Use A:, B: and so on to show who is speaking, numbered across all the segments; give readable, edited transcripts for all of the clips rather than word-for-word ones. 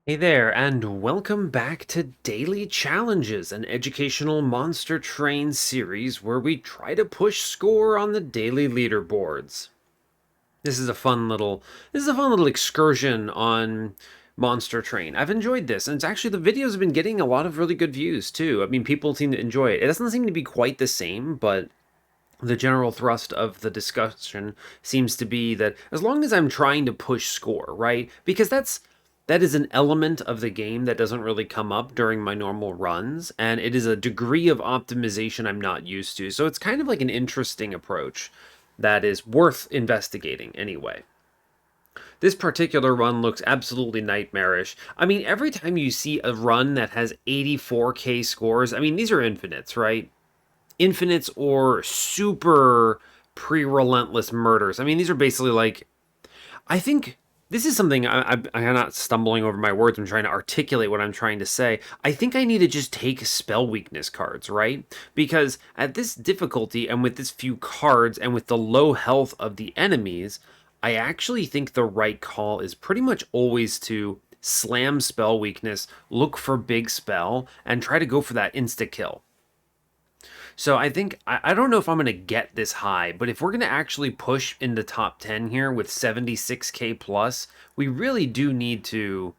A: Hey there, and welcome back to Daily Challenges, an educational monster train series where we try to push score on the daily leaderboards. This is a fun little excursion on Monster Train. I've enjoyed this, and it's actually the videos have been getting a lot of really good views too. I mean, people seem to enjoy it. It doesn't seem to be quite the same, but the general thrust of the discussion seems to be that as long as I'm trying to push score, right? Because that is an element of the game that doesn't really come up during my normal runs, and it is a degree of optimization I'm not used to. So it's kind of like an interesting approach that is worth investigating anyway. This particular run looks absolutely nightmarish. I mean, every time you see a run that has 84k scores, I mean, these are infinites, right? Infinites or super pre-relentless murders. I mean, these are basically like, I think this is something I'm not stumbling over my words. I'm trying to articulate what I'm trying to say. I think I need to just take spell weakness cards, right? Because at this difficulty and with this few cards and with the low health of the enemies, I actually think the right call is pretty much always to slam spell weakness, look for big spell, and try to go for that insta kill. So I think I don't know if I'm going to get this high, but if we're going to actually push in the top 10 here with 76k plus, we really do need to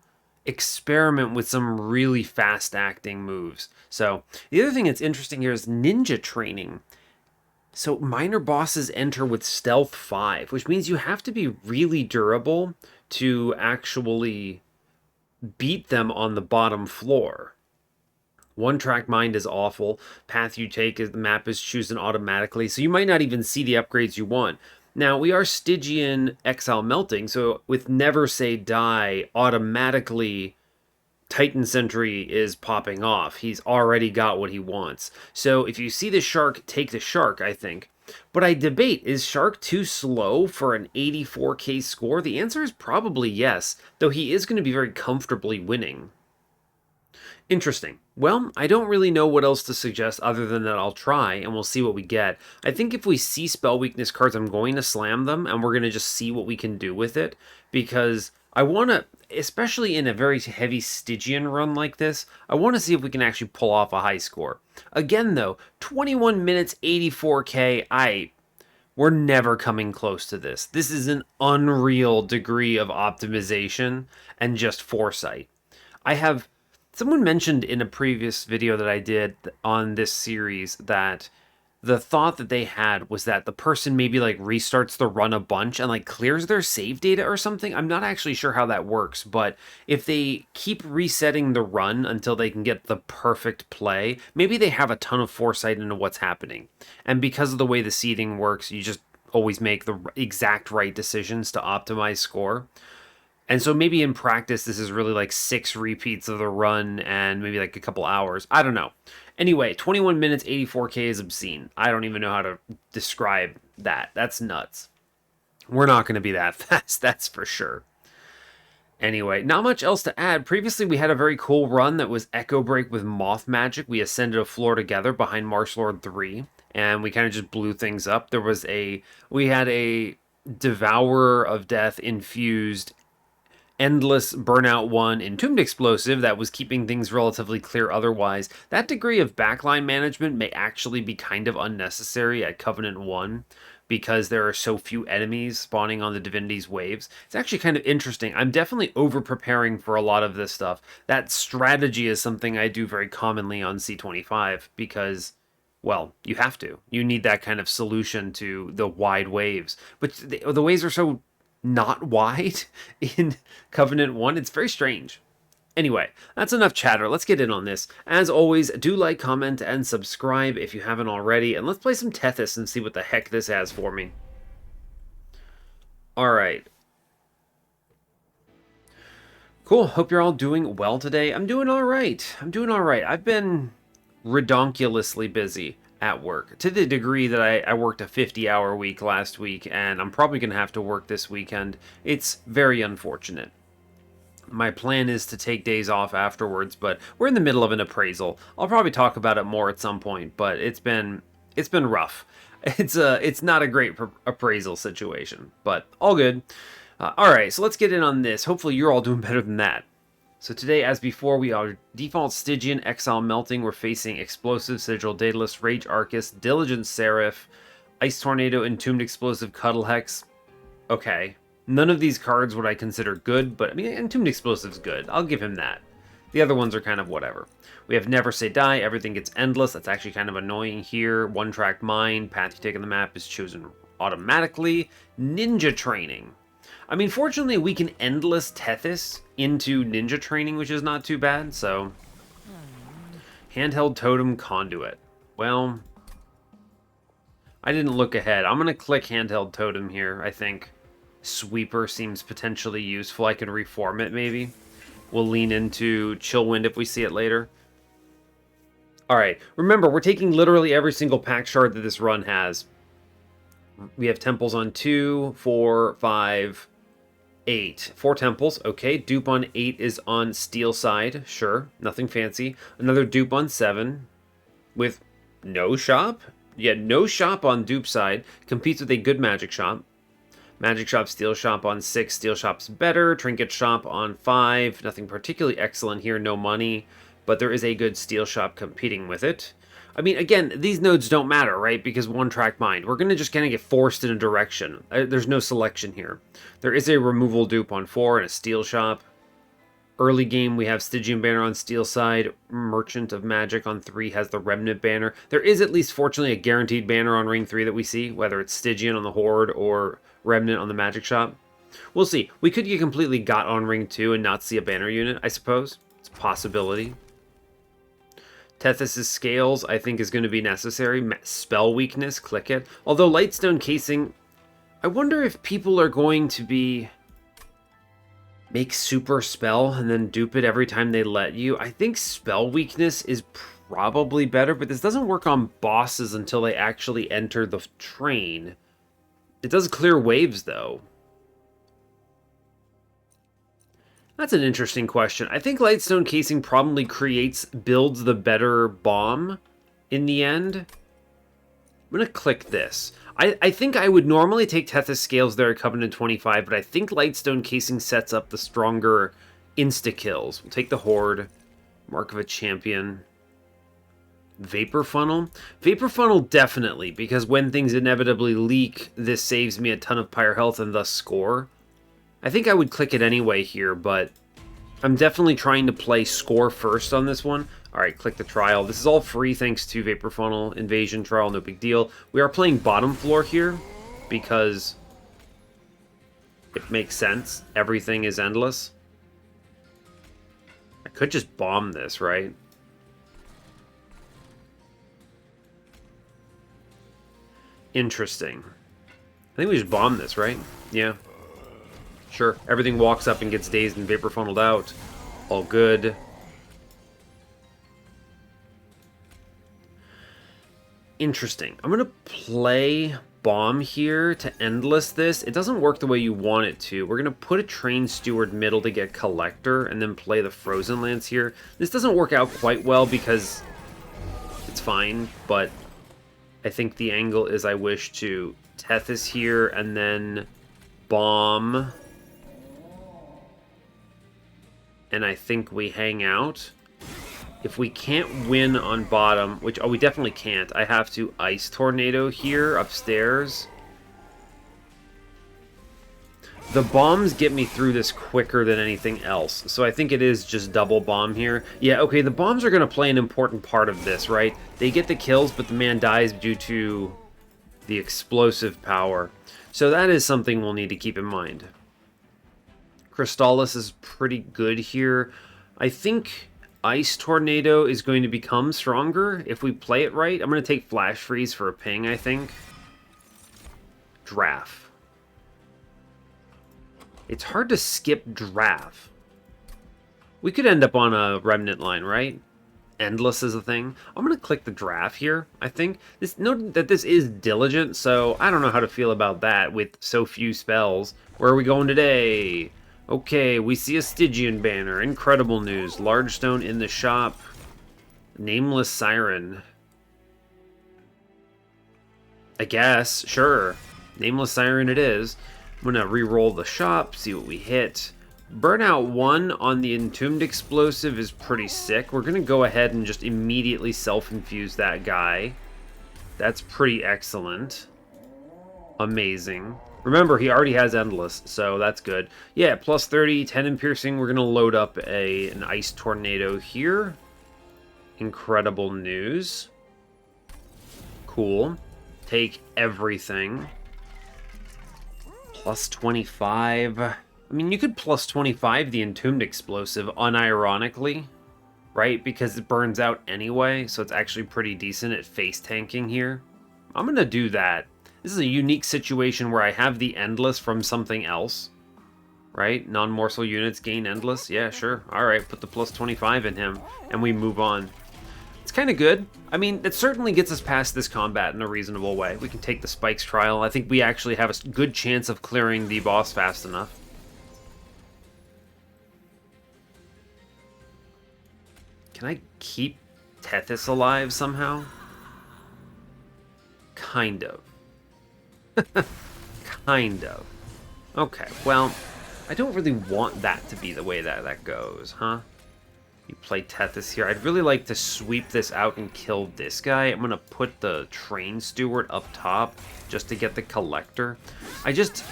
A: experiment with some really fast acting moves. So the other thing that's interesting here is ninja training. So minor bosses enter with stealth 5, which means you have to be really durable to actually beat them on the bottom floor. One track mind is awful. Path you take is the map is chosen automatically, so you might not even see the upgrades you want. Now, we are Stygian Exile melting, so with Never Say Die, automatically Titan Sentry is popping off. He's already got what he wants. So if you see the shark, take the shark, I think. But I debate, is Shark too slow for an 84k score? The answer is probably yes, though he is going to be very comfortably winning. Interesting. Well, I don't really know what else to suggest other than that I'll try and we'll see what we get. I think if we see spell weakness cards, I'm going to slam them and we're going to just see what we can do with it because I want to, especially in a very heavy Stygian run like this, I want to see if we can actually pull off a high score. Again, though, 21 minutes, 84k, we're never coming close to this. This is an unreal degree of optimization and just foresight. I have Someone mentioned in a previous video that I did on this series that the thought that they had was that the person maybe like restarts the run a bunch and like clears their save data or something. I'm not actually sure how that works, but if they keep resetting the run until they can get the perfect play, maybe they have a ton of foresight into what's happening. And because of the way the seeding works, you just always make the exact right decisions to optimize score. And so maybe in practice, this is really like 6 repeats of the run and maybe like a couple hours. I don't know. Anyway, 21 minutes, 84k is obscene. I don't even know how to describe that. That's nuts. We're not going to be that fast, that's for sure. Anyway, not much else to add. Previously, we had a very cool run that was Echo Break with Moth Magic. We ascended a floor together behind Marsh Lord 3, and we kind of just blew things up. We had a Devourer of Death infused endless burnout 1 entombed explosive that was keeping things relatively clear otherwise. That degree of backline management may actually be kind of unnecessary at Covenant 1 because there are so few enemies spawning on the Divinity's waves. It's actually kind of interesting. I'm definitely over preparing for a lot of this stuff. That strategy is something I do very commonly on C25 because, well, you have to. You need that kind of solution to the wide waves. But the waves are so not wide in Covenant 1. It's very strange. Anyway, that's enough chatter. Let's get in on this. As always, do like, comment, and subscribe if you haven't already, and let's play some Tethys and see what the heck this has for me. Alright. Cool. Hope you're all doing well today. I'm doing alright. I've been redonkulously busy at work to the degree that I worked a 50-hour week last week, and I'm probably going to have to work this weekend. It's very unfortunate. My plan is to take days off afterwards, but we're in the middle of an appraisal. I'll probably talk about it more at some point, but it's been rough. It's not a great appraisal situation, but all good. All right, so let's get in on this. Hopefully you're all doing better than that. So today, as before, we are default Stygian, Exile Melting. We're facing Explosive, Sigil Daedalus, Rage Arcus, Diligent Seraph, Ice Tornado, Entombed Explosive, Cuddle Hex. Okay. None of these cards would I consider good, but I mean, Entombed Explosive's good. I'll give him that. The other ones are kind of whatever. We have Never Say Die, everything gets endless. That's actually kind of annoying here. One Track Mind, path you take on the map is chosen automatically. Ninja Training. I mean, fortunately, we can endless Tethys into Ninja Training, which is not too bad, so... Handheld Totem Conduit. Well, I didn't look ahead. I'm going to click Handheld Totem here, I think. Sweeper seems potentially useful. I can reform it, maybe. We'll lean into Chill Wind if we see it later. Alright, remember, we're taking literally every single Pact Shard that this run has. We have Temples on 2, 4, 5... 8. 4 temples. Okay, dupe on 8 is on steel side. Sure, nothing fancy. Another dupe on 7 with no shop. Yeah, no shop on dupe side. Competes with a good magic shop. Magic shop, steel shop on 6. Steel shop's better. Trinket shop on 5. Nothing particularly excellent here. No money. But there is a good steel shop competing with it. I mean, again, these nodes don't matter, right? Because one track mind. We're going to just kind of get forced in a direction. There's no selection here. There is a removal dupe on 4 and a steel shop. Early game, we have Stygian banner on steel side. Merchant of Magic on 3 has the Remnant banner. There is at least, fortunately, a guaranteed banner on ring 3 that we see, whether it's Stygian on the Horde or Remnant on the Magic shop. We'll see. We could get completely got on ring 2 and not see a banner unit, I suppose. It's a possibility. Tethys' Scales, I think, is going to be necessary. Spell Weakness, click it. Although Lightstone Casing, I wonder if people are going to be... make Super Spell and then dupe it every time they let you. I think Spell Weakness is probably better, but this doesn't work on bosses until they actually enter the train. It does clear waves, though. That's an interesting question. I think Lightstone Casing probably builds the better bomb in the end. I'm going to click this. I think I would normally take Tethys Scales there at Covenant 25, but I think Lightstone Casing sets up the stronger insta-kills. We'll take the Horde, Mark of a Champion, Vapor Funnel. Vapor Funnel definitely, because when things inevitably leak, this saves me a ton of Pyre health and thus score. I think I would click it anyway here, but I'm definitely trying to play score first on this one. Alright, click the trial. This is all free thanks to Vapor Funnel, Invasion, Trial, no big deal. We are playing bottom floor here because it makes sense. Everything is endless. I could just bomb this, right? Interesting. I think we just bomb this, right? Yeah. Sure, everything walks up and gets dazed and vapor funneled out. All good. Interesting. I'm going to play Bomb here to endless this. It doesn't work the way you want it to. We're going to put a Train Steward middle to get Collector and then play the Frozen Lance here. This doesn't work out quite well because it's fine, but I think the angle is I wish to Tethys here and then Bomb. And I think we hang out. If we can't win on bottom, which, oh, we definitely can't. I have to Ice Tornado here upstairs. The bombs get me through this quicker than anything else. So I think it is just double bomb here. Yeah, okay, the bombs are going to play an important part of this, right? They get the kills, but the man dies due to the explosive power. So that is something we'll need to keep in mind. Crystallis is pretty good here. I think Ice Tornado is going to become stronger if we play it right. I'm going to take Flash Freeze for a ping, I think. Draft. It's hard to skip Draft. We could end up on a Remnant line, right? Endless is a thing. I'm going to click the Draft here, I think. Note that this is Diligent, so I don't know how to feel about that with so few spells. Where are we going today? Okay, we see a Stygian banner. Incredible news. Large stone in the shop. Nameless Siren. I guess. Sure. Nameless Siren it is. I'm going to re-roll the shop, see what we hit. Burnout 1 on the Entombed Explosive is pretty sick. We're going to go ahead and just immediately self-infuse that guy. That's pretty excellent. Amazing. Remember, he already has Endless, so that's good. Yeah, plus 30, 10 in piercing. We're going to load up an Ice Tornado here. Incredible news. Cool. Take everything. Plus 25. I mean, you could plus 25 the Entombed Explosive, unironically, right? Because it burns out anyway, so it's actually pretty decent at face tanking here. I'm going to do that. This is a unique situation where I have the Endless from something else, right? Non-morsel units gain Endless. Yeah, sure. All right, put the plus 25 in him, and we move on. It's kind of good. I mean, it certainly gets us past this combat in a reasonable way. We can take the Spikes trial. I think we actually have a good chance of clearing the boss fast enough. Can I keep Tethys alive somehow? Kind of. Kind of. Okay, well, I don't really want that to be the way that goes, huh? You play Tethys here. I'd really like to sweep this out and kill this guy. I'm going to put the Train Steward up top just to get the Collector. I just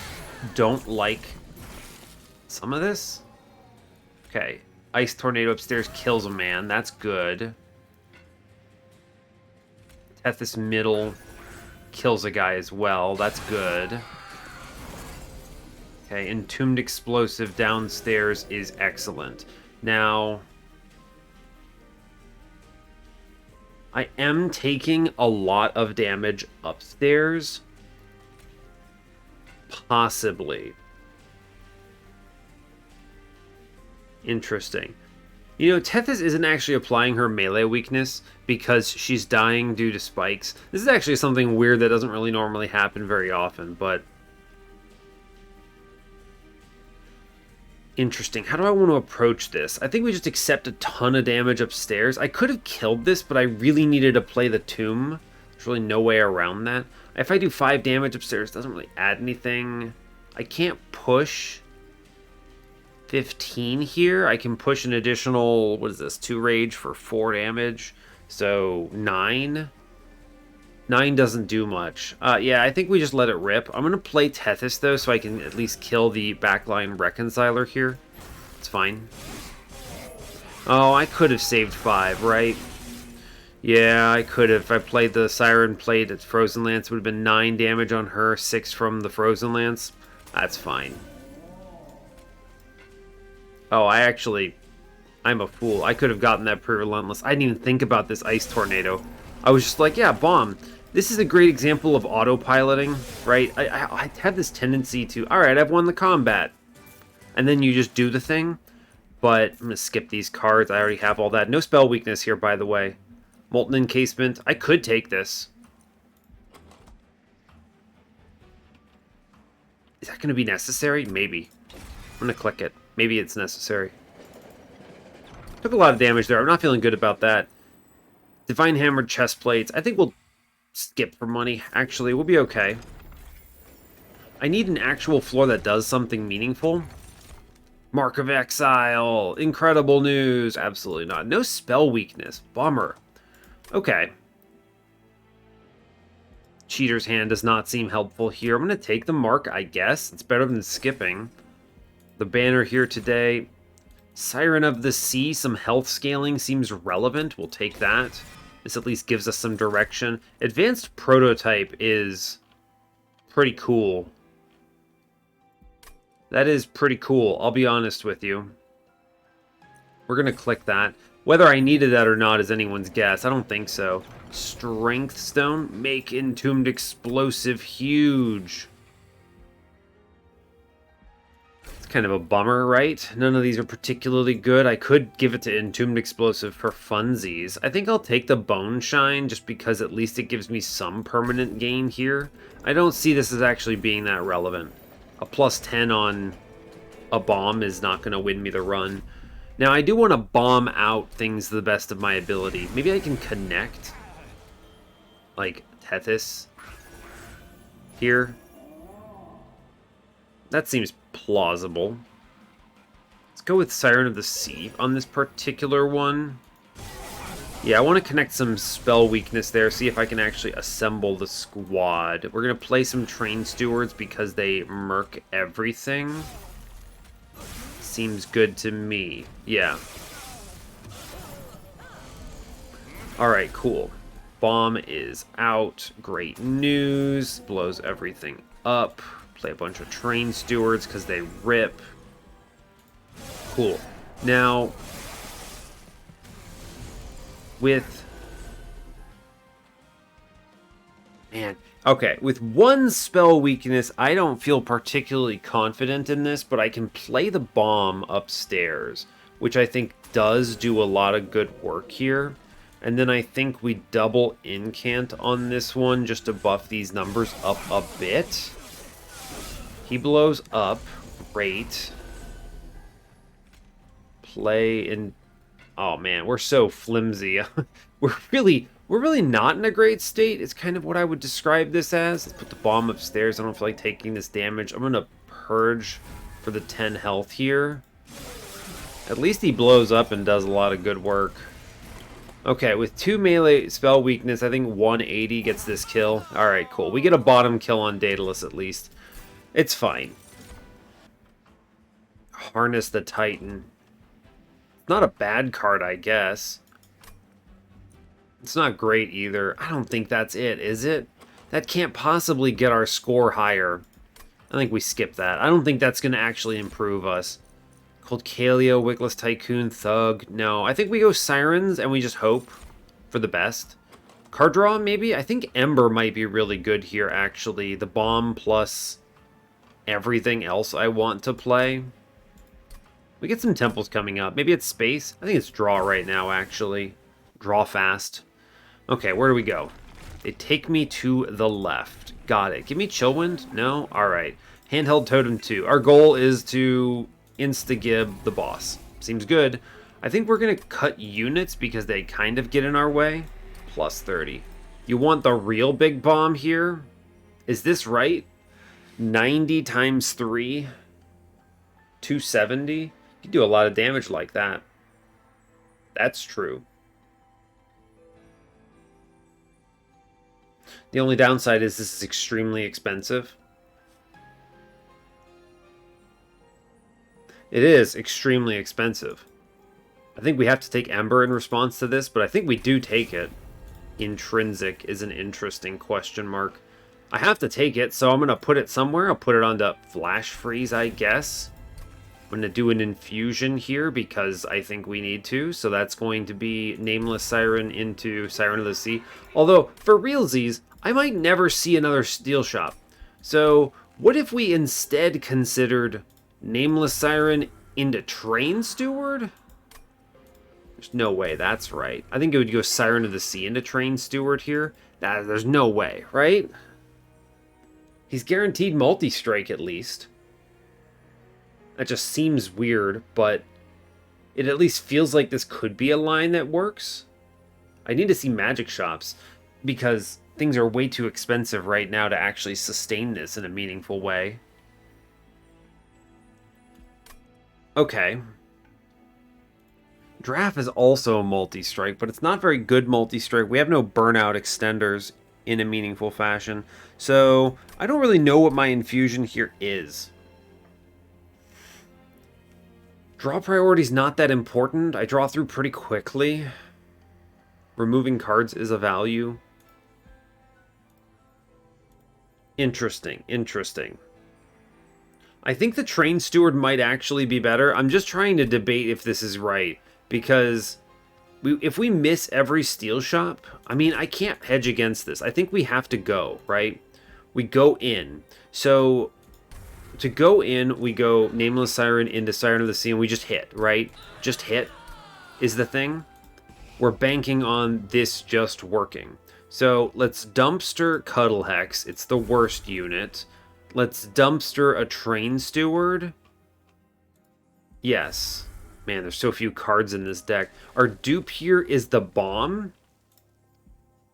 A: don't like some of this. Okay. Ice Tornado upstairs kills a man. That's good. Tethys middle kills a guy as well. That's good. Okay, Entombed Explosive downstairs is excellent. Now, I am taking a lot of damage upstairs. Possibly. Interesting. You know, Tethys isn't actually applying her melee weakness because she's dying due to spikes. This is actually something weird that doesn't really normally happen very often, but interesting. How do I want to approach this? I think we just accept a ton of damage upstairs. I could have killed this, but I really needed to play the tomb. There's really no way around that. If I do 5 damage upstairs, it doesn't really add anything. I can't push 15 here. I can push an additional, what is this, 2 rage for 4 damage. So 9. 9 doesn't do much. Yeah, I think we just let it rip. I'm going to play Tethys, though, so I can at least kill the backline Reconciler here. It's fine. Oh, I could have saved 5, right? Yeah, I could have. If I played the Siren Plate at Frozen Lance, it would have been 9 damage on her, 6 from the Frozen Lance. That's fine. Oh, I'm a fool. I could have gotten that pre-relentless. I didn't even think about this Ice Tornado. I was just like, yeah, bomb. This is a great example of autopiloting, right? I have this tendency to, all right, I've won the combat. And then you just do the thing. But I'm going to skip these cards. I already have all that. No spell weakness here, by the way. Molten Encasement. I could take this. Is that going to be necessary? Maybe. I'm going to click it. Maybe it's necessary. Took a lot of damage there. I'm not feeling good about that. Divine Hammered Chest Plates. I think we'll skip for money. Actually, we'll be okay. I need an actual floor that does something meaningful. Mark of Exile. Incredible news. Absolutely not. No spell weakness. Bummer. Okay. Cheater's Hand does not seem helpful here. I'm going to take the mark, I guess. It's better than skipping. The banner here today. Siren of the Sea, some health scaling seems relevant. We'll take that. This at least gives us some direction. Advanced Prototype is pretty cool. That is pretty cool, I'll be honest with you. We're going to click that. Whether I needed that or not is anyone's guess. I don't think so. Strength Stone. Make Entombed Explosive huge. Kind of a bummer, right? None of these are particularly good. I could give it to Entombed Explosive for funsies. I think I'll take the Bone Shine just because at least it gives me some permanent gain here. I don't see this as actually being that relevant. A plus 10 on a bomb is not going to win me the run. Now, I do want to bomb out things to the best of my ability. Maybe I can connect, like, Tethys here. That seems plausible. Let's go with Siren of the Sea on this particular one. Yeah, I want to connect some spell weakness there, see if I can actually assemble the squad. We're going to play some Train Stewards because they murk everything. Seems good to me. Yeah. Alright, cool. Bomb is out. Great news. Blows everything up. Play a bunch of Train Stewards because they rip. Cool. Now, with... Man. Okay, with one spell weakness, I don't feel particularly confident in this, but I can play the bomb upstairs, which I think does do a lot of good work here. And then I think we double incant on this one just to buff these numbers up a bit. He blows up. Great. Play in... Oh man, we're so flimsy. we're really not in a great state. It's kind of what I would describe this as. Let's put the bomb upstairs. I don't feel like taking this damage. I'm going to purge for the 10 health here. At least he blows up and does a lot of good work. Okay, with 2 melee spell weakness, I think 180 gets this kill. Alright, cool. We get a bottom kill on Daedalus at least. It's fine. Harness the Titan. Not a bad card, I guess. It's not great either. I don't think that's it, is it? That can't possibly get our score higher. I think we skip that. I don't think that's going to actually improve us. Cold Kaleo, Wickless Tycoon, Thug. No, I think we go Sirens and we just hope for the best. Card draw, maybe? I think Ember might be really good here, actually. The bomb plus everything else I want to play. We get some temples coming up. Maybe it's space? I think it's draw right now, actually. Draw fast. Okay, where do we go? They take me to the left. Got it. Give me Chillwind? No? Alright. Handheld Totem 2. Our goal is to insta-gib the boss. Seems good. I think we're going to cut units because they kind of get in our way. Plus 30. You want the real big bomb here? Is this right? 90 times 3? 270? You can do a lot of damage like that. That's true. The only downside is this is extremely expensive. It is extremely expensive. I think we have to take Ember in response to this, but I think we do take it. Intrinsic is an interesting question mark. I have to take it, so I'm going to put it somewhere. I'll put it onto Flash Freeze, I guess. I'm going to do an infusion here because I think we need to. So that's going to be Nameless Siren into Siren of the Sea. Although, for realsies, I might never see another Steel Shop. So what if we instead considered Nameless Siren into Train Steward? There's no way that's right. I think it would go Siren of the Sea into Train Steward here. There's no way, right? He's guaranteed multi-strike at least. That just seems weird, but it at least feels like this could be a line that works. I need to see magic shops because things are way too expensive right now to actually sustain this in a meaningful way. Okay. Draft is also a multi-strike, but it's not very good multi-strike. We have no burnout extenders in a meaningful fashion, so I don't really know what my infusion here is. Draw priority is not that important. I draw through pretty quickly. Removing cards is a value. Interesting, interesting. I think the Train Steward might actually be better. I'm just trying to debate if this is right, because if we miss every Steel Shop, I mean, I can't hedge against this. I think we have to go, right? We go in. So to go in, we go Nameless Siren into Siren of the Sea, and we just hit, right? Just hit is the thing. We're banking on this just working. So let's dumpster Cuddle Hex. It's the worst unit. Let's dumpster a Train Steward. Yes. Man, there's so few cards in this deck. Our dupe here is the bomb.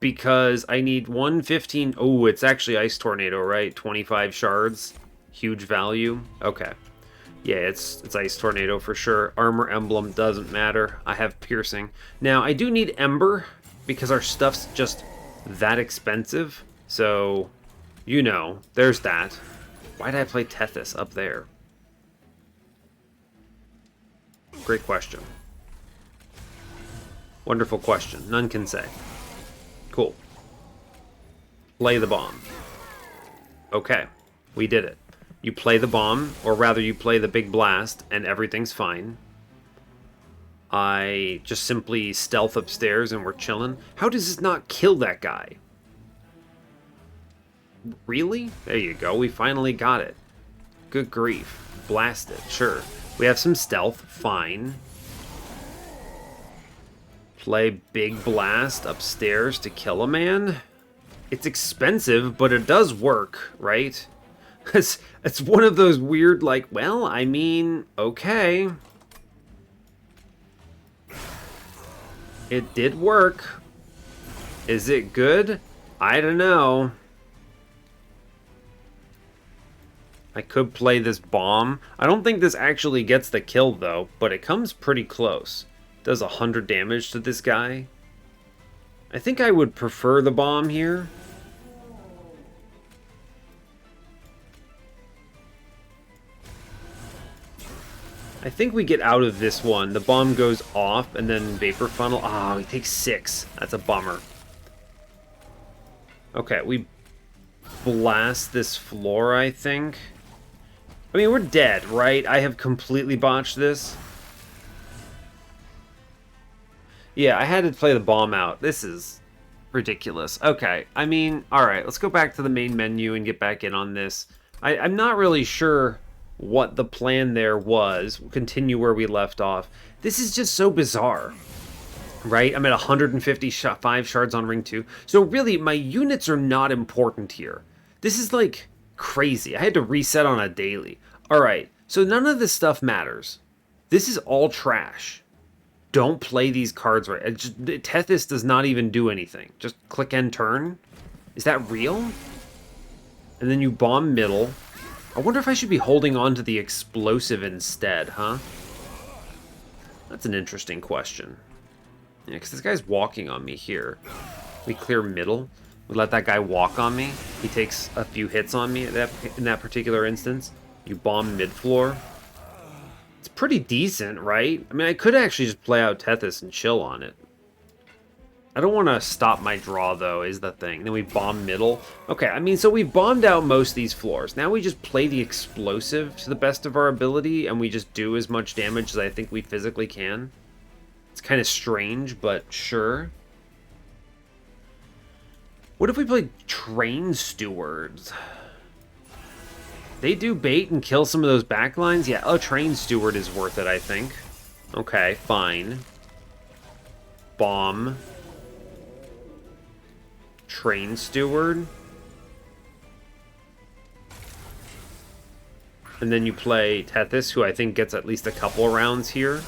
A: Because I need 115. Oh, it's actually Ice Tornado, right? 25 shards. Huge value. Okay. Yeah, it's Ice Tornado for sure. Armor Emblem doesn't matter. I have Piercing. Now, I do need Ember because our stuff's just that expensive. So, you know, there's that. Why did I play Tethys up there? Great question. Wonderful question. None can say. Cool. Play the bomb. Okay, we did it. You play the bomb, or rather you play the big blast, and everything's fine. I just simply stealth upstairs and we're chilling. How does this not kill that guy? Really? There you go, we finally got it. Good grief. Blast it, sure. We have some stealth, fine. Play big blast upstairs to kill a man? It's expensive, but it does work, right? It's one of those weird, like, well, I mean, okay. It did work. Is it good? I don't know. I could play this bomb. I don't think this actually gets the kill, though, but it comes pretty close. Does 100 damage to this guy. I think I would prefer the bomb here. I think we get out of this one. The bomb goes off and then Vapor Funnel. Ah, he takes 6. That's a bummer. Okay, we blast this floor, I think. I mean, we're dead, right? I have completely botched this. Yeah, I had to play the bomb out. This is ridiculous. Okay, I mean, alright, let's go back to the main menu and get back in on this. I'm not really sure what the plan there was. We'll continue where we left off. This is just so bizarre, right? I'm at 155 shards on ring 2. So really, my units are not important here. This is like crazy. I had to reset on a daily. All right, so none of this stuff matters. This is all trash. Don't play these cards right. Tethys does not even do anything. Just click end turn. Is that real? And then you bomb middle. I wonder if I should be holding on to the explosive instead, huh? That's an interesting question. Yeah, because this guy's walking on me here. We clear middle. We let that guy walk on me. He takes a few hits on me in that particular instance. You bomb mid-floor. It's pretty decent, right? I mean, I could actually just play out Tethys and chill on it. I don't want to stop my draw, though, is the thing. Then we bomb middle. Okay, I mean, so we bombed out most of these floors. Now we just play the explosive to the best of our ability, and we just do as much damage as I think we physically can. It's kind of strange, but sure. What if we play Train Stewards? They do bait and kill some of those backlines? Yeah, a Train Steward is worth it, I think. Okay, fine. Bomb. Train Steward. And then you play Tethys, who I think gets at least a couple rounds here.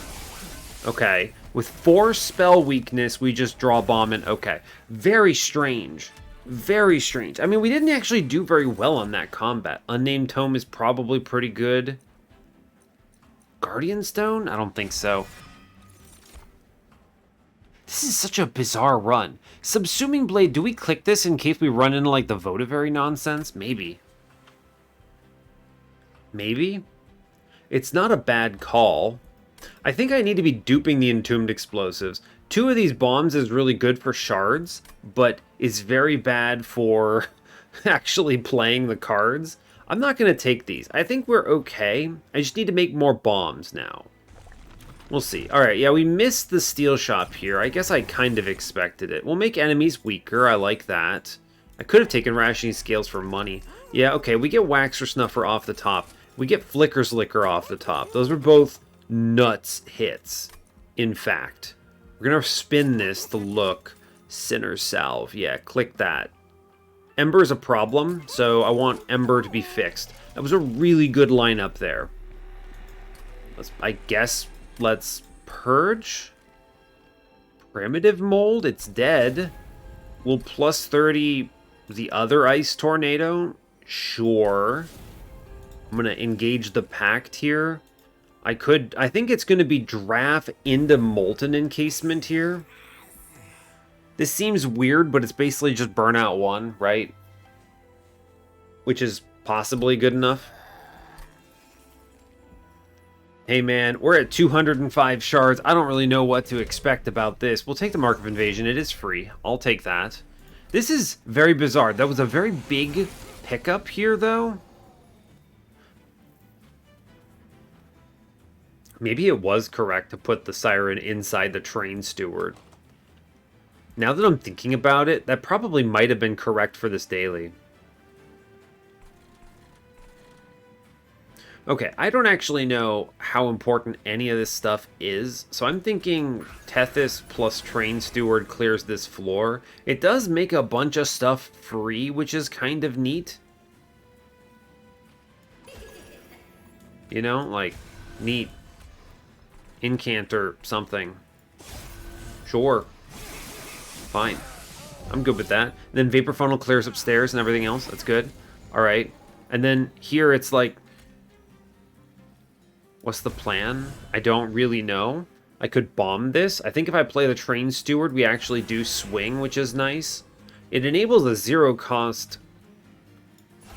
A: Okay. With 4 spell weakness, we just draw bomb and okay. Very strange. Very strange. I mean, we didn't actually do very well on that combat. Unnamed Tome is probably pretty good. Guardian Stone? I don't think so. This is such a bizarre run. Subsuming Blade, do we click this in case we run into, like, the Votivary nonsense? Maybe. Maybe? It's not a bad call. I think I need to be duping the Entombed Explosives. 2 of these bombs is really good for shards, but is very bad for actually playing the cards. I'm not going to take these. I think we're okay. I just need to make more bombs now. We'll see. Alright, yeah, we missed the steel shop here. I guess I kind of expected it. We'll make enemies weaker. I like that. I could have taken rationing scales for money. Yeah, okay, we get Waxer Snuffer off the top. We get Flicker's Liquor off the top. Those were both nuts hits, in fact. We're going to spin this to look. Sinner's Salve. Yeah, click that. Ember is a problem, so I want Ember to be fixed. That was a really good lineup there. I guess let's purge. Primitive Mold, it's dead. Will plus 30 the other Ice Tornado? Sure. I'm going to engage the Pact here. I think it's going to be draft into Molten Encasement here. This seems weird, but it's basically just Burnout 1, right? Which is possibly good enough. Hey man, we're at 205 shards. I don't really know what to expect about this. We'll take the Mark of Invasion. It is free. I'll take that. This is very bizarre. That was a very big pickup here, though. Maybe it was correct to put the Siren inside the Train Steward. Now that I'm thinking about it, that probably might have been correct for this daily. Okay, I don't actually know how important any of this stuff is, so I'm thinking Tethys plus Train Steward clears this floor. It does make a bunch of stuff free, which is kind of neat. You know, like, neat. Incant or something. Sure. Fine. I'm good with that. And then Vapor Funnel clears upstairs and everything else. That's good. Alright. And then here it's like... What's the plan? I don't really know. I could bomb this. I think if I play the Train Steward, we actually do swing, which is nice. It enables a 0 cost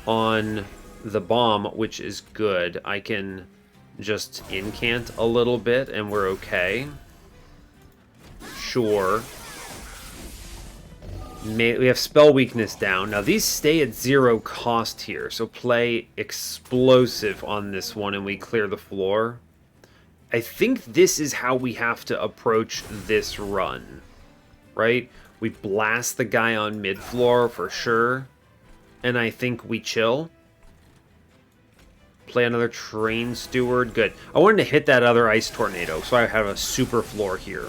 A: on the bomb, which is good. I can just incant a little bit, and we're okay. Sure. We have spell weakness down. Now, these stay at 0 cost here, so play explosive on this one, and we clear the floor. I think this is how we have to approach this run, right? We blast the guy on mid-floor for sure, and I think we chill. Play another Train Steward. Good. I wanted to hit that other Ice Tornado, so I have a super floor here.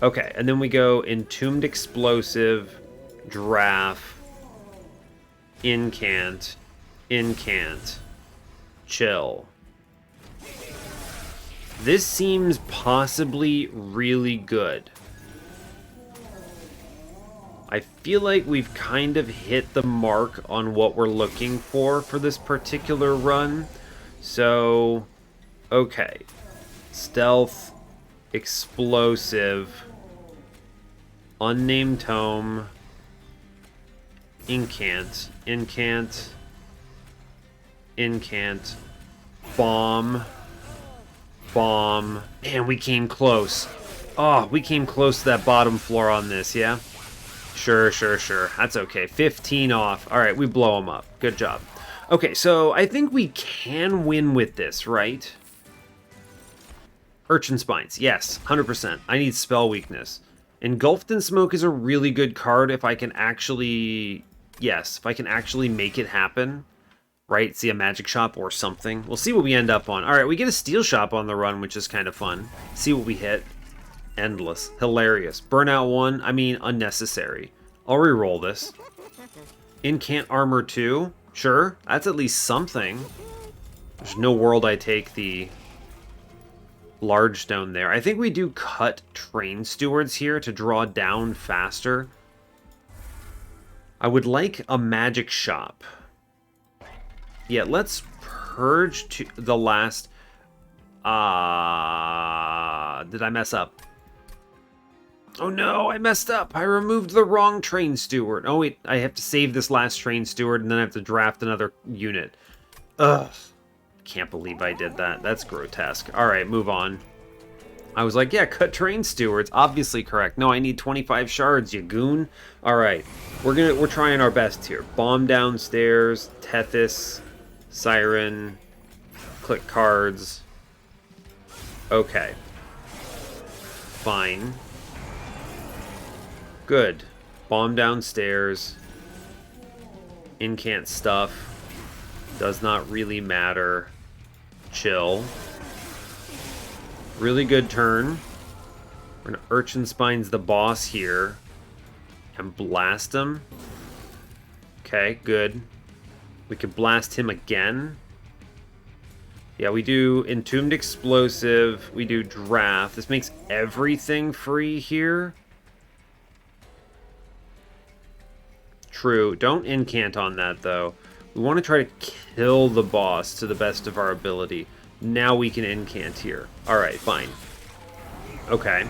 A: Okay, and then we go Entombed Explosive, Draft, Incant, chill. This seems possibly really good. I feel like we've kind of hit the mark on what we're looking for this particular run. So, okay. Stealth, Explosive, Unnamed Tome, Incant, Bomb, and we came close. Oh, we came close to that bottom floor on this, yeah? Sure. That's okay. 15 off. All right, we blow them up. Good job. Okay, so I think we can win with this, right? Urchin Spines. Yes, 100%. I need spell weakness. Engulfed in Smoke is a really good card if I can actually... Yes, if I can actually make it happen. Right? See a magic shop or something. We'll see what we end up on. All right, we get a steel shop on the run, which is kind of fun. See what we hit. Endless. Hilarious. Burnout 1, I mean, unnecessary. I'll re-roll this. Incant Armor 2. Sure, that's at least something. There's no world I take the large stone there. I think we do cut Train Stewards here to draw down faster. I would like a magic shop. Yeah, let's purge to the last... did I mess up? Oh no, I messed up. I removed the wrong Train Steward. Oh wait, I have to save this last Train Steward and then I have to draft another unit. Ugh. Can't believe I did that. That's grotesque. Alright, move on. I was like, yeah, cut Train Stewards. Obviously correct. No, I need 25 shards, you goon. Alright. We're trying our best here. Bomb downstairs, Tethys, Siren, click cards. Okay. Fine. Good. Bomb downstairs. Incant stuff. Does not really matter. Chill. Really good turn. We're gonna Urchin Spines the boss here. And blast him. Okay, good. We could blast him again. Yeah, we do Entombed Explosive. We do Draft. This makes everything free here. True. Don't incant on that, though. We want to try to kill the boss to the best of our ability. Now we can incant here. Alright, fine. Okay.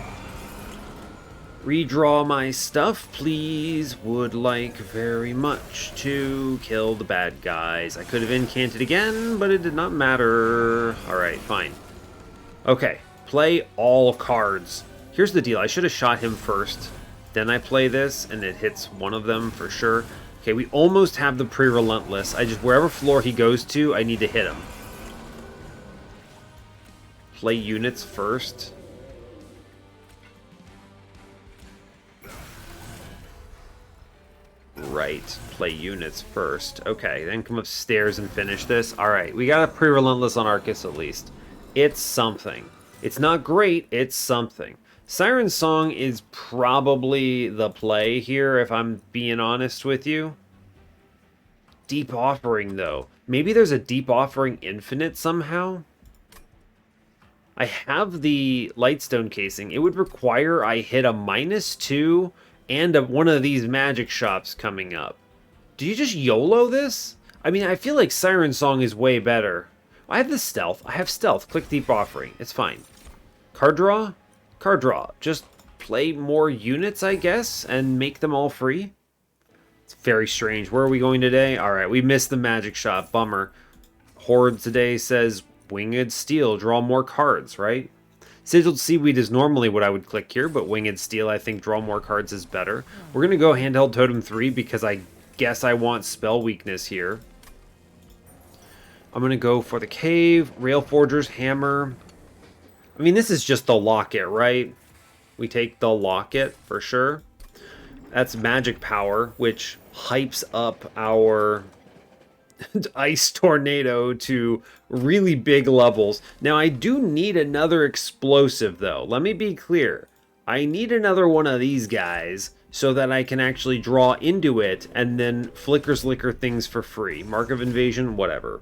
A: Redraw my stuff, please. Would like very much to kill the bad guys. I could have incanted again, but it did not matter. Alright, fine. Okay, play all cards. Here's the deal. I should have shot him first. Then I play this, and it hits one of them for sure. Okay, we almost have the pre-relentless. Wherever floor he goes to, I need to hit him. Play units first. Right, play units first. Okay, then come upstairs and finish this. Alright, we got a pre-relentless on Arcus at least. It's something. It's not great, it's something. Siren Song is probably the play here, if I'm being honest with you. Deep Offering, though. Maybe there's a Deep Offering Infinite somehow? I have the Lightstone Casing. It would require I hit a -2 and one of these magic shops coming up. Do you just YOLO this? I mean, I feel like Siren Song is way better. I have the stealth. I have stealth. Click Deep Offering. It's fine. Card draw? Card draw. Just play more units, I guess, and make them all free? It's very strange. Where are we going today? Alright, we missed the magic shop. Bummer. Horde today says Winged Steel. Draw more cards, right? Sigiled Seaweed is normally what I would click here, but Winged Steel, I think draw more cards is better. We're going to go Handheld Totem 3 because I guess I want Spell Weakness here. I'm going to go for the Cave, Railforger's Hammer. I mean, this is just the Locket, right? We take the Locket for sure. That's Magic Power, which hypes up our Ice Tornado to really big levels. Now, I do need another explosive, though. Let me be clear. I need another one of these guys so that I can actually draw into it and then Flickers Liquor things for free. Mark of Invasion, whatever.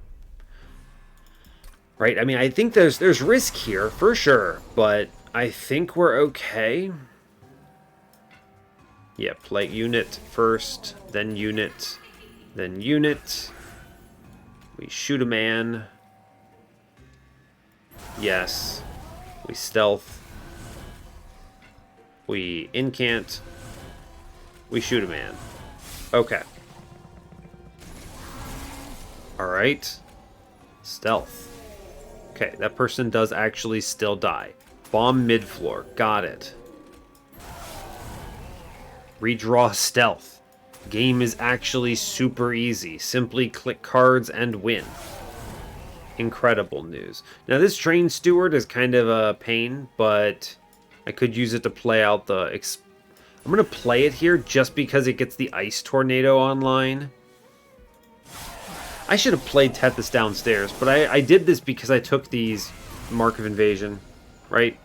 A: Right? I mean, I think there's risk here, for sure, but I think we're okay. Yeah, play unit first, then unit, then unit. We shoot a man. Yes. We stealth. We incant. We shoot a man. Okay. Alright. Stealth. Okay, that person does actually still die. Bomb mid-floor. Got it. Redraw stealth. Game is actually super easy. Simply click cards and win. Incredible news. Now this Train Steward is kind of a pain, but I could use it to play out the... I'm going to play it here just because it gets the Ice Tornado online. I should have played Tethys downstairs, but I did this because I took these Mark of Invasion, right?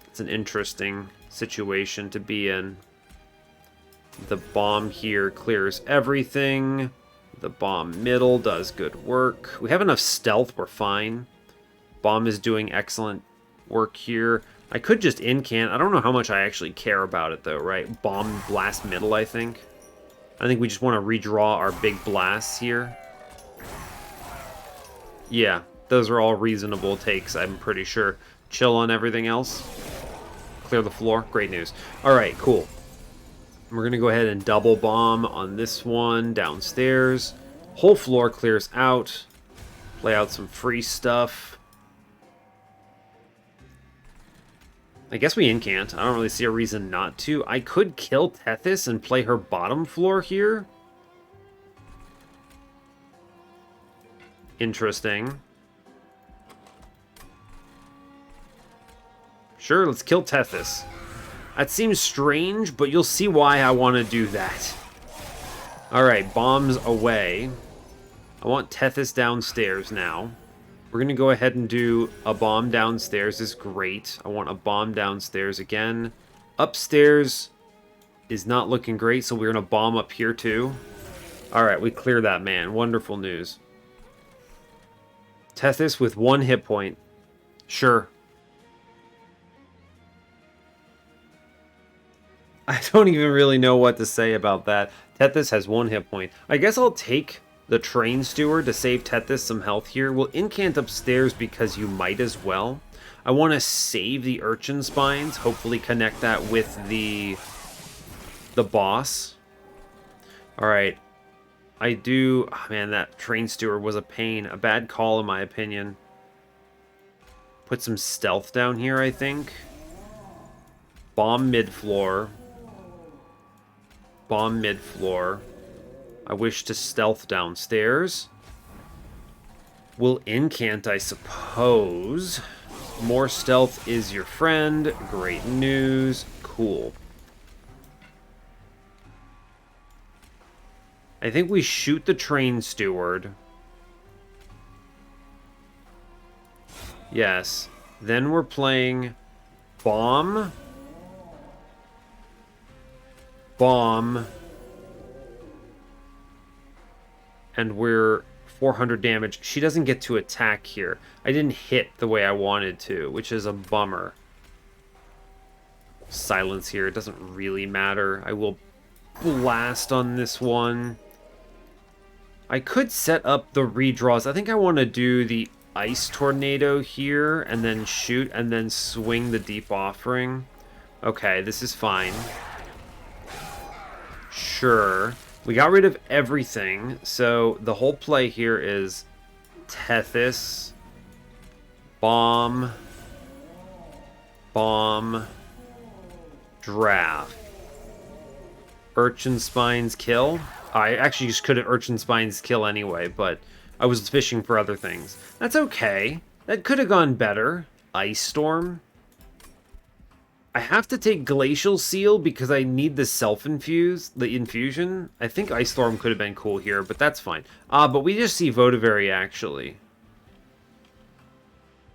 A: It's an interesting situation to be in. The bomb here clears everything. The bomb middle does good work. We have enough stealth, we're fine. Bomb is doing excellent work here. I could just incant. I don't know how much I actually care about it though, right? Bomb blast middle, I think. I think we just want to redraw our big blasts here. Yeah, those are all reasonable takes, I'm pretty sure. Chill on everything else. Clear the floor. Great news. Alright, cool. We're going to go ahead and double bomb on this one downstairs. Whole floor clears out. Play out some free stuff. I guess we incant. I don't really see a reason not to. I could kill Tethys and play her bottom floor here. Interesting. Sure, let's kill Tethys. That seems strange, but you'll see why I want to do that. Alright, bombs away. I want Tethys downstairs now. We're going to go ahead and do a bomb downstairs is great. I want a bomb downstairs again. Upstairs is not looking great, so we're going to bomb up here too. Alright, we clear that man. Wonderful news. Tethys with 1 hit point. Sure. I don't even really know what to say about that. Tethys has 1 hit point. I guess I'll take the Train Steward to save Tethys some health here. We'll incant upstairs because you might as well. I want to save the Urchin Spines, hopefully connect that with the boss. Alright. I do... Oh man, that Train Steward was a pain. A bad call in my opinion. Put some stealth down here, I think. Bomb mid-floor. Bomb mid-floor. I wish to stealth downstairs. We'll incant, I suppose. More stealth is your friend. Great news. Cool. I think we shoot the Train Steward. Yes. Then we're playing Bomb. Bomb. And we're 400 damage. She doesn't get to attack here. I didn't hit the way I wanted to, which is a bummer. Silence here. It doesn't really matter. I will blast on this one. I could set up the redraws. I think I want to do the Ice Tornado here and then shoot and then swing the Deep Offering. Okay, this is fine. Sure. We got rid of everything, so the whole play here is Tethys, Bomb, Bomb, Draft. Urchin Spines kill. I actually just couldn't Urchin Spines kill anyway, but I was fishing for other things. That's okay. That could have gone better. Ice Storm. I have to take Glacial Seal because I need the the infusion. I think Ice Storm could have been cool here, but that's fine. But we just see Votavary, actually.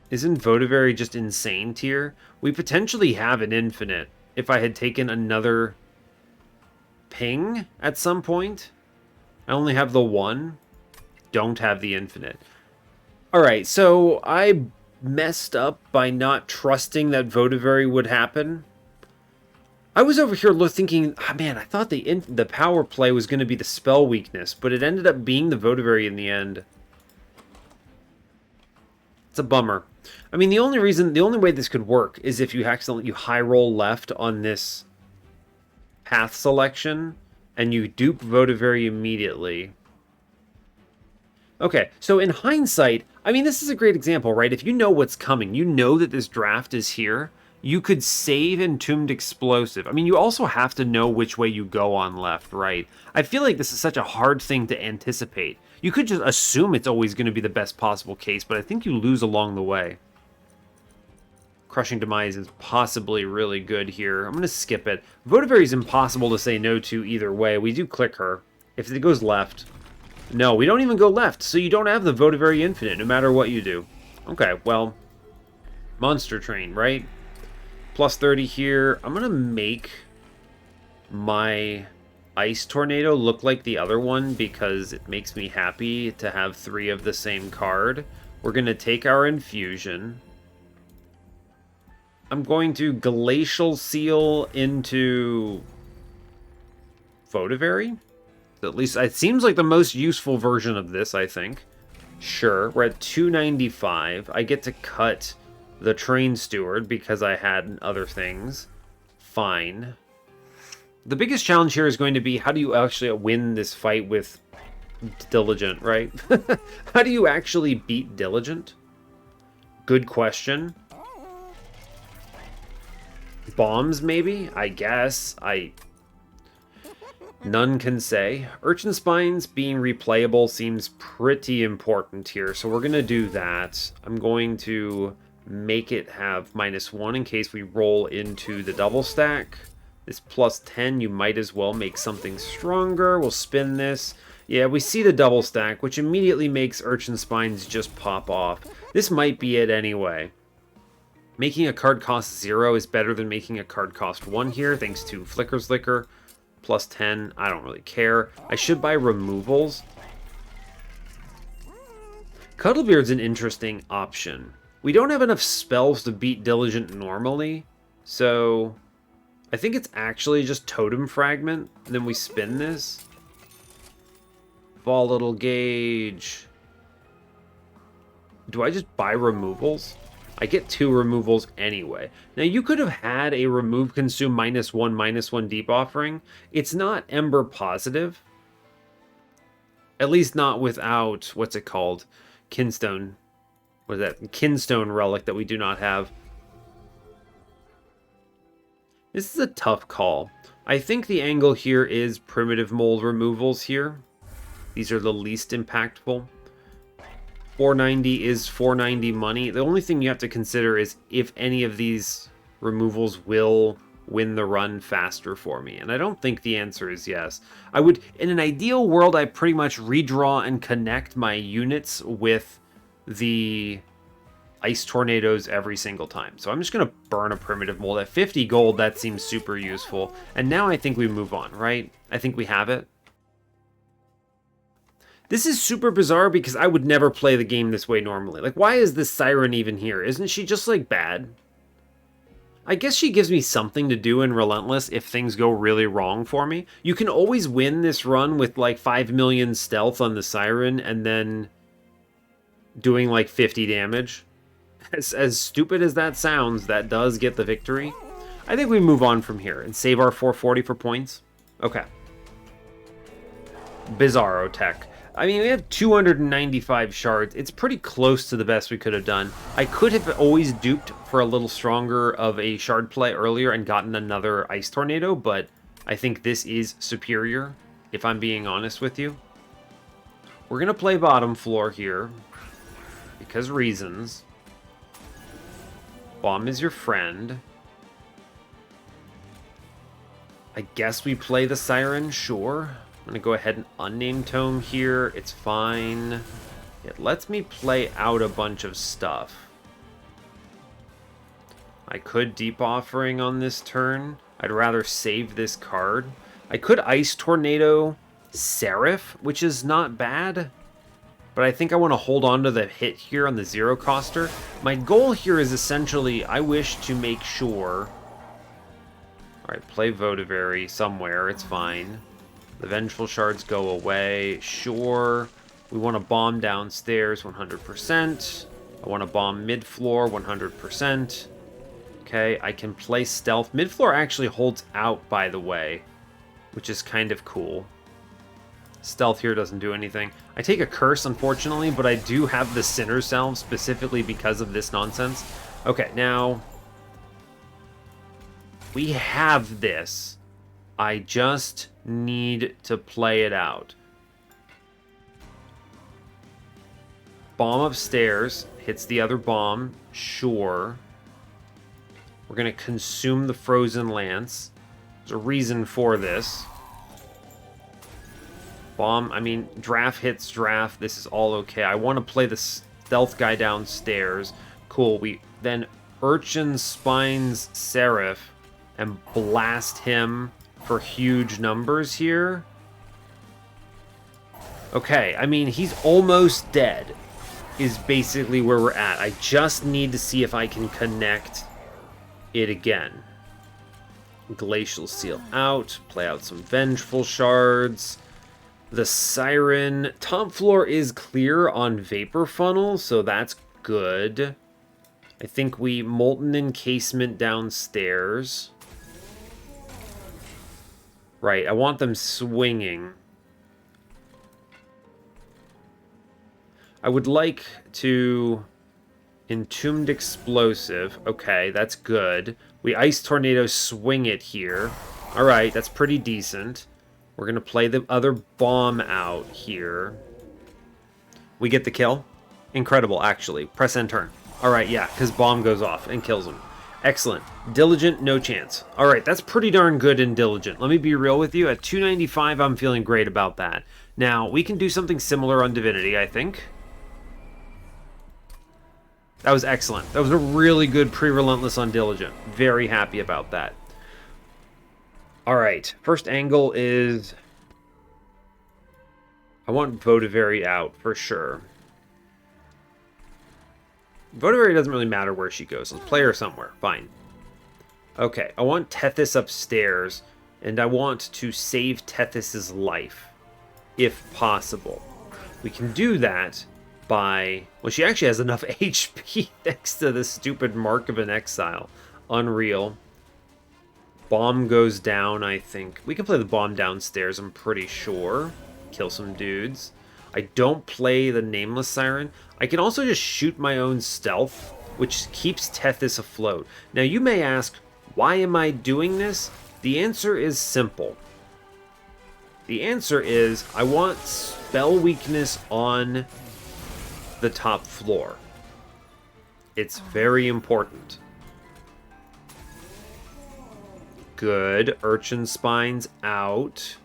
A: Isn't Votavary just insane tier? We potentially have an infinite if I had taken another ping at some point. I only have the one. Don't have the infinite. Alright, so I messed up by not trusting that Votavary would happen. I was over here thinking, man, I thought the power play was going to be the spell weakness, but it ended up being the Votavary in the end. It's a bummer. I mean, the only way this could work is if you accidentally high roll left on this path selection and you dupe Votavary immediately. Okay, so in hindsight, I mean, this is a great example, right? If you know what's coming, you know that this draft is here, you could save Entombed Explosive. I mean, you also have to know which way you go on left, right? I feel like this is such a hard thing to anticipate. You could just assume it's always going to be the best possible case, but I think you lose along the way. Crushing Demise is possibly really good here. I'm going to skip it. Votavary is impossible to say no to either way. We do click her. If it goes left... No, we don't even go left, so you don't have the Votavary Infinite, no matter what you do. Okay, well, Monster Train, right? Plus 30 here. I'm going to make my Ice Tornado look like the other one because it makes me happy to have 3 of the same card. We're going to take our Infusion. I'm going to Glacial Seal into Votavary. At least it seems like the most useful version of this, I think. Sure, we're at 295. I get to cut the Train Steward because I had other things. Fine. The biggest challenge here is going to be how do you actually win this fight with Diligent, right? How do you actually beat Diligent? Good question. Bombs, maybe? I guess. None can say. Urchin Spines being replayable seems pretty important here, so we're going to do that. I'm going to make it have -1 in case we roll into the double stack. This plus 10, you might as well make something stronger. We'll spin this. Yeah, we see the double stack, which immediately makes Urchin Spines just pop off. This might be it anyway. Making a card cost 0 is better than making a card cost 1 here, thanks to Flicker's Liquor. Plus 10, I don't really care. I should buy removals. Cuddlebeard's an interesting option. We don't have enough spells to beat Diligent normally, so I think it's actually just Totem Fragment, and then we spin this. Volatile Gauge. Do I just buy removals? I get 2 removals anyway. Now, you could have had a remove consume -1/-1 deep offering. It's not Ember positive. At least not without, what's it called? Kinstone. What is that? Kinstone relic that we do not have. This is a tough call. I think the angle here is primitive mold removals here. These are the least impactful. 490 is 490 money. The only thing you have to consider is if any of these removals will win the run faster for me. And I don't think the answer is yes. I would, in an ideal world, I pretty much redraw and connect my units with the ice tornadoes every single time. So I'm just going to burn a primitive mold. At 50 gold, that seems super useful. And now I think we move on, right? I think we have it. This is super bizarre because I would never play the game this way normally. Like, why is this Siren even here? Isn't she just, like, bad? I guess she gives me something to do in Relentless if things go really wrong for me. You can always win this run with, like, 5 million stealth on the Siren and then doing, like, 50 damage. As stupid as that sounds, that does get the victory. I think we move on from here and save our 440 for points. Okay. Bizarro tech. I mean, we have 295 shards. It's pretty close to the best we could have done. I could have always duped for a little stronger of a shard play earlier and gotten another ice tornado, but I think this is superior, if I'm being honest with you. We're going to play bottom floor here, because reasons. Bomb is your friend. I guess we play the Siren, sure. I'm going to go ahead and unname tome here. It's fine. It lets me play out a bunch of stuff. I could deep offering on this turn. I'd rather save this card. I could ice tornado Seraph, which is not bad. But I think I want to hold on to the hit here on the zero coster. My goal here is essentially, I wish to make sure... Alright, play Votivary somewhere, it's fine. The Vengeful Shards go away, sure. We want to bomb downstairs, 100%. I want to bomb mid-floor, 100%. Okay, I can play Stealth. Mid-floor actually holds out, by the way, which is kind of cool. Stealth here doesn't do anything. I take a curse, unfortunately, but I do have the Sinner Salve specifically because of this nonsense. Okay, now... we have this. I just need to play it out. Bomb upstairs. Hits the other bomb. Sure. We're going to consume the Frozen Lance. There's a reason for this. Bomb, I mean, draft hits draft. This is all okay. I want to play the stealth guy downstairs. Cool. We then Urchin Spines Seraph and blast him for huge numbers here. Okay, I mean, he's almost dead, is basically where we're at. I just need to see if I can connect it again. Glacial Seal out, play out some Vengeful Shards. The Siren, top floor is clear on Vapor Funnel, so that's good. I think we Molten Encasement downstairs. Right, I want them swinging. I would like to... Entombed Explosive. Okay, that's good. We Ice Tornado swing it here. Alright, that's pretty decent. We're going to play the other bomb out here. We get the kill? Incredible, actually. Press end turn. Alright, yeah, because bomb goes off and kills him. Excellent. Diligent, no chance. Alright, that's pretty darn good in Diligent. Let me be real with you. At 295, I'm feeling great about that. Now, we can do something similar on Divinity, I think. That was excellent. That was a really good pre-Relentless on Diligent. Very happy about that. Alright, first angle is... I want Votivary out, for sure. Votivary doesn't really matter where she goes. Let's play her somewhere. Fine. Okay, I want Tethys upstairs, and I want to save Tethys's life. if possible. We can do that by... Well, she actually has enough HP thanks to the stupid Mark of an Exile. Unreal. Bomb goes down, I think. We can play the bomb downstairs, I'm pretty sure. Kill some dudes. I don't play the Nameless Siren. I can also just shoot my own stealth, which keeps Tethys afloat. Now, you may ask, why am I doing this? The answer is simple. The answer is, I want spell weakness on the top floor. It's very important. Good. Urchin Spines out.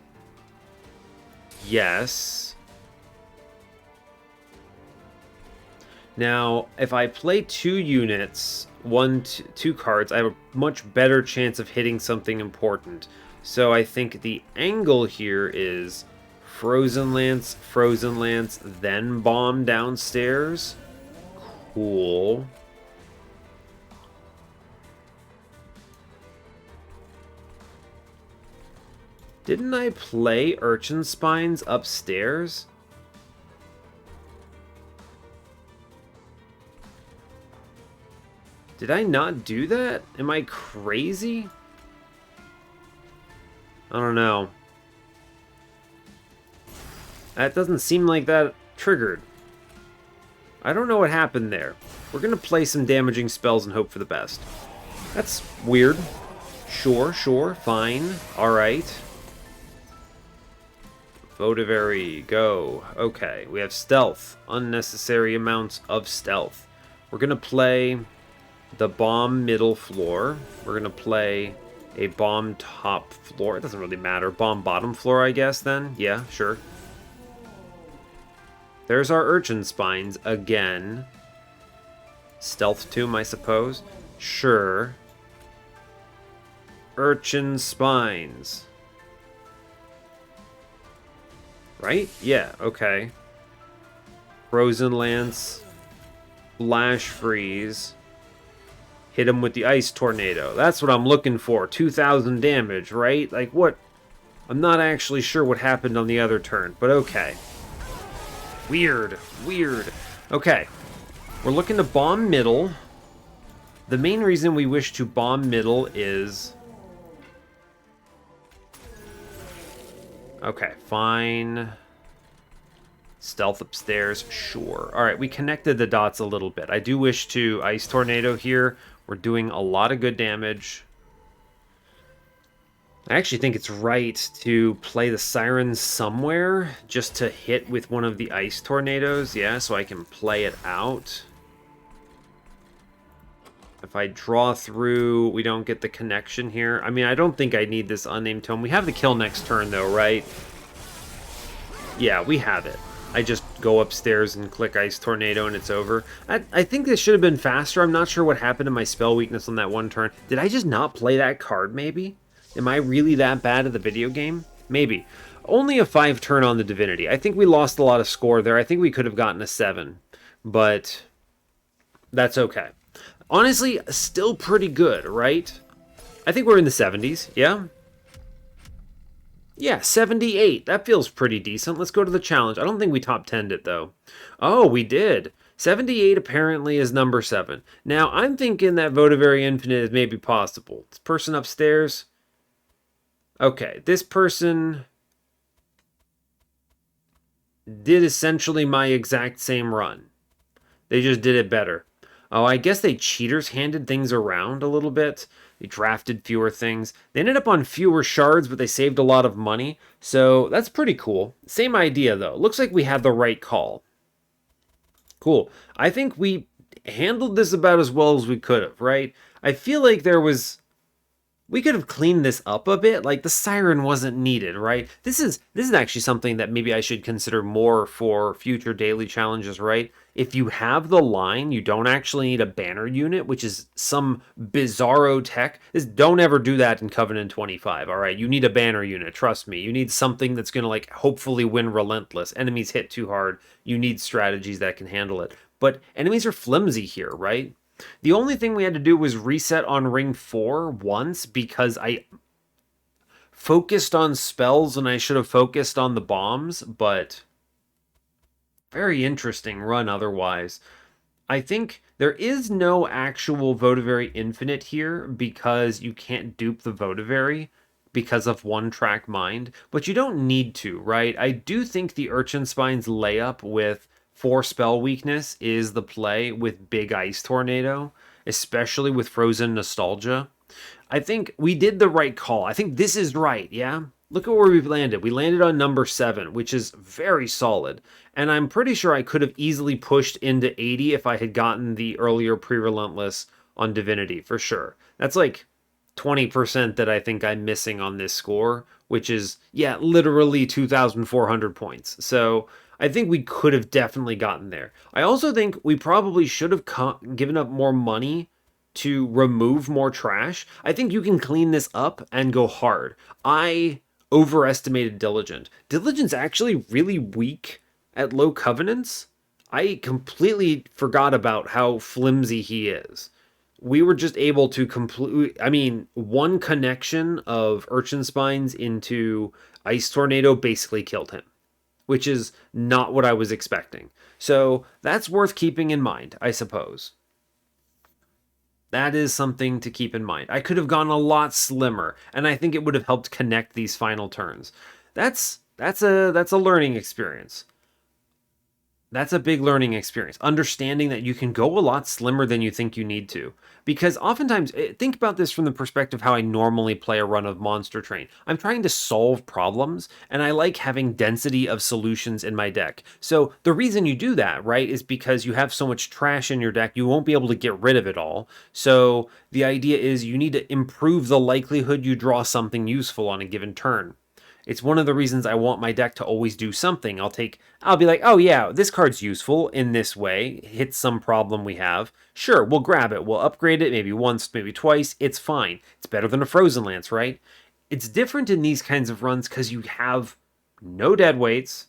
A: Yes. Now, if I play 2 units, two cards, I have a much better chance of hitting something important. So I think the angle here is Frozen Lance, then bomb downstairs. Cool. Didn't I play Urchin Spines upstairs? Did I not do that? Am I crazy? I don't know. That doesn't seem like that triggered. I don't know what happened there. We're gonna play some damaging spells and hope for the best. That's weird. Sure, fine. Alright. Votivary, go. Okay, we have stealth. Unnecessary amounts of stealth. We're gonna play the bomb middle floor. We're gonna play a bomb top floor. It doesn't really matter. Bomb bottom floor, I guess, then. Yeah, sure. There's our Urchin Spines again. Stealth tomb, I suppose. Sure. Urchin Spines. Right? Yeah, okay. Frozen Lance. Flash Freeze. Hit him with the Ice Tornado. That's what I'm looking for. 2,000 damage, right? Like, what? I'm not actually sure what happened on the other turn, but okay. Weird. Okay. We're looking to bomb middle. The main reason we wish to bomb middle is... Okay, fine. Stealth upstairs, sure. Alright, we connected the dots a little bit. I do wish to Ice Tornado here. We're doing a lot of good damage. I actually think it's right to play the Siren somewhere just to hit with one of the Ice Tornadoes, yeah, so I can play it out. If I draw through, we don't get the connection here. I mean, I don't think I need this Unnamed Tome. We have the kill next turn, though, right? Yeah, we have it. I just go upstairs and click Ice Tornado and it's over. I think this should have been faster. I'm not sure what happened to my spell weakness on that one turn. Did I just not play that card, maybe? Am I really that bad at the video game? Maybe. Only a 5 turn on the Divinity. I think we lost a lot of score there. I think we could have gotten a 7. But that's okay. Honestly, still pretty good, right? I think we're in the 70s, yeah? Yeah, 78. That feels pretty decent. Let's go to the challenge. I don't think we top 10'd it, though. Oh, we did. 78 apparently is number 7. Now, I'm thinking that Votivary Infinite is maybe possible. This person upstairs... Okay, this person did essentially my exact same run. They just did it better. Oh, I guess they cheaters handed things around a little bit. They drafted fewer things. They ended up on fewer shards, but they saved a lot of money. So that's pretty cool. Same idea, though. Looks like we had the right call. Cool. I think we handled this about as well as we could have, right? I feel like there was... We could have cleaned this up a bit. Like, the Siren wasn't needed, right? This is actually something that maybe I should consider more for future daily challenges, right? If you have the line, you don't actually need a banner unit, which is some bizarro tech. Don't ever do that in Covenant 25, all right? You need a banner unit, trust me. You need something that's going to, like, hopefully win Relentless. Enemies hit too hard. You need strategies that can handle it. But enemies are flimsy here, right? The only thing we had to do was reset on ring 4 once because focused on spells and I should have focused on the bombs, but very interesting run otherwise. I think there is no actual Votivary Infinite here because you can't dupe the Votivary because of one track mind, but you don't need to, right? I do think the Urchin Spine's layup with 4 spell weakness is the play with Big Ice Tornado, especially with Frozen Nostalgia. I think we did the right call. I think this is right, yeah? Look at where we've landed. We landed on number 7, which is very solid. And I'm pretty sure I could have easily pushed into 80 if I had gotten the earlier Pre-Relentless on Divinity, for sure. That's like 20% that I think I'm missing on this score, which is, yeah, literally 2,400 points. So I think we could have definitely gotten there. I also think we probably should have given up more money to remove more trash. I think you can clean this up and go hard. I overestimated Diligent. Diligent's actually really weak at low covenants. I completely forgot about how flimsy he is. We were just able to one connection of Urchin Spines into Ice Tornado basically killed him, which is not what I was expecting. So that's worth keeping in mind, I suppose. That is something to keep in mind. I could have gone a lot slimmer, and I think it would have helped connect these final turns. That's a learning experience. That's a big learning experience. Understanding that you can go a lot slimmer than you think you need to. Because oftentimes, think about this from the perspective of how I normally play a run of Monster Train. I'm trying to solve problems, and I like having density of solutions in my deck. So the reason you do that, right, is because you have so much trash in your deck, you won't be able to get rid of it all. So the idea is you need to improve the likelihood you draw something useful on a given turn. It's one of the reasons I want my deck to always do something. I'll be like, oh yeah, this card's useful in this way, hits some problem we have. Sure, we'll grab it, we'll upgrade it maybe once, maybe twice, it's fine. It's better than a Frozen Lance, right? It's different in these kinds of runs because you have no dead weights,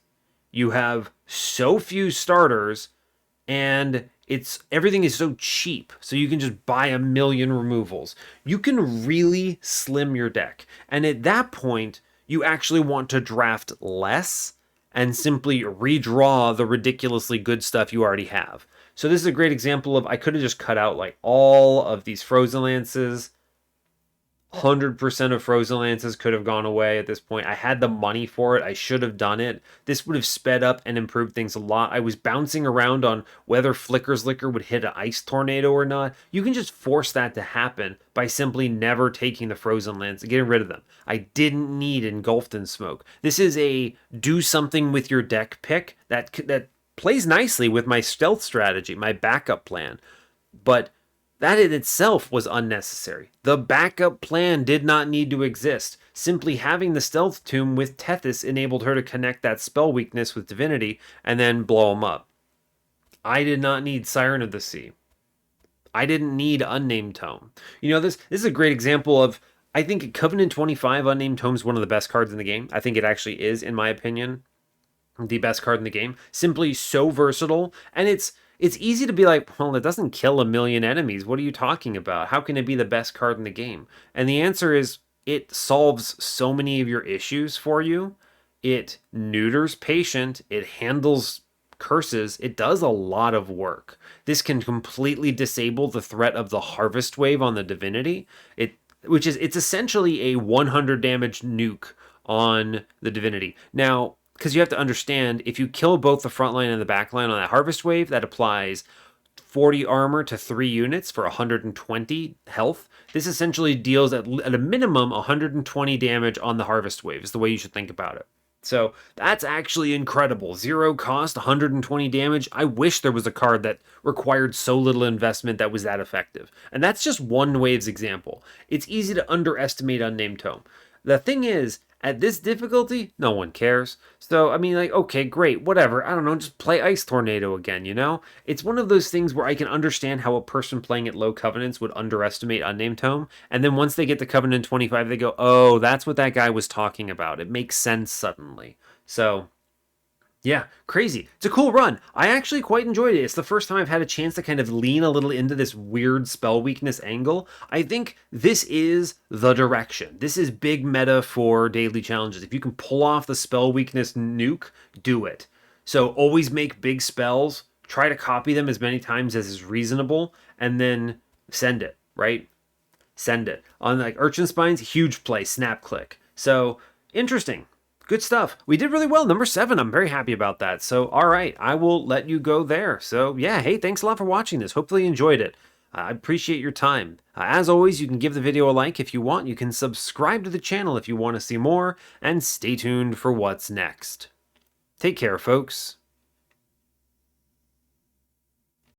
A: you have so few starters, and everything is so cheap, so you can just buy a million removals. You can really slim your deck, and at that point, you actually want to draft less and simply redraw the ridiculously good stuff you already have. So this is a great example of I could have just cut out like all of these Frozen Lances. 100% of Frozen Lances could have gone away at this point. I had the money for it. I should have done it. This would have sped up and improved things a lot. I was bouncing around on whether Flicker's Liquor would hit an Ice Tornado or not. You can just force that to happen by simply never taking the Frozen Lances, getting rid of them. I didn't need Engulfed in Smoke. This is a do something with your deck pick that plays nicely with my stealth strategy, my backup plan. But that in itself was unnecessary. The backup plan did not need to exist. Simply having the Stealth Tomb with Tethys enabled her to connect that spell weakness with Divinity and then blow him up. I did not need Siren of the Sea. I didn't need Unnamed Tome. This is a great example of, I think Covenant 25 Unnamed Tome is one of the best cards in the game. I think it actually is, in my opinion, the best card in the game. Simply so versatile, and it's easy to be like, well, it doesn't kill a million enemies. What are you talking about? How can it be the best card in the game? And the answer is it solves so many of your issues for you. It neuters patient. It handles curses. It does a lot of work. This can completely disable the threat of the Harvest Wave on the Divinity. It's essentially a 100 damage nuke on the Divinity. Now, because you have to understand, if you kill both the front line and the back line on that Harvest Wave, that applies 40 armor to 3 units for 120 health. This essentially deals at a minimum 120 damage on the Harvest Wave, is the way you should think about it. So that's actually incredible. 0 cost, 120 damage. I wish there was a card that required so little investment that was that effective. And that's just one wave's example. It's easy to underestimate Unnamed Tome. The thing is, at this difficulty, no one cares. So, okay, great, whatever. I don't know, just play Ice Tornado again, It's one of those things where I can understand how a person playing at low Covenants would underestimate Unnamed Tome, and then once they get to Covenant 25, they go, oh, that's what that guy was talking about. It makes sense suddenly. So, Yeah, crazy. It's a cool run. I actually quite enjoyed it. It's the first time I've had a chance to kind of lean a little into this weird spell weakness angle. I think this is the direction. This is big meta for daily challenges. If you can pull off the spell weakness nuke, do it. So always make big spells, try to copy them as many times as is reasonable, and then send it, right? Send it. On like Urchin Spines, huge play, snap click. So interesting. Good stuff. We did really well. Number 7. I'm very happy about that. So, all right, I will let you go there. So, yeah, hey, thanks a lot for watching this. Hopefully you enjoyed it. I appreciate your time. As always, you can give the video a like if you want. You can subscribe to the channel if you want to see more. And stay tuned for what's next. Take care, folks.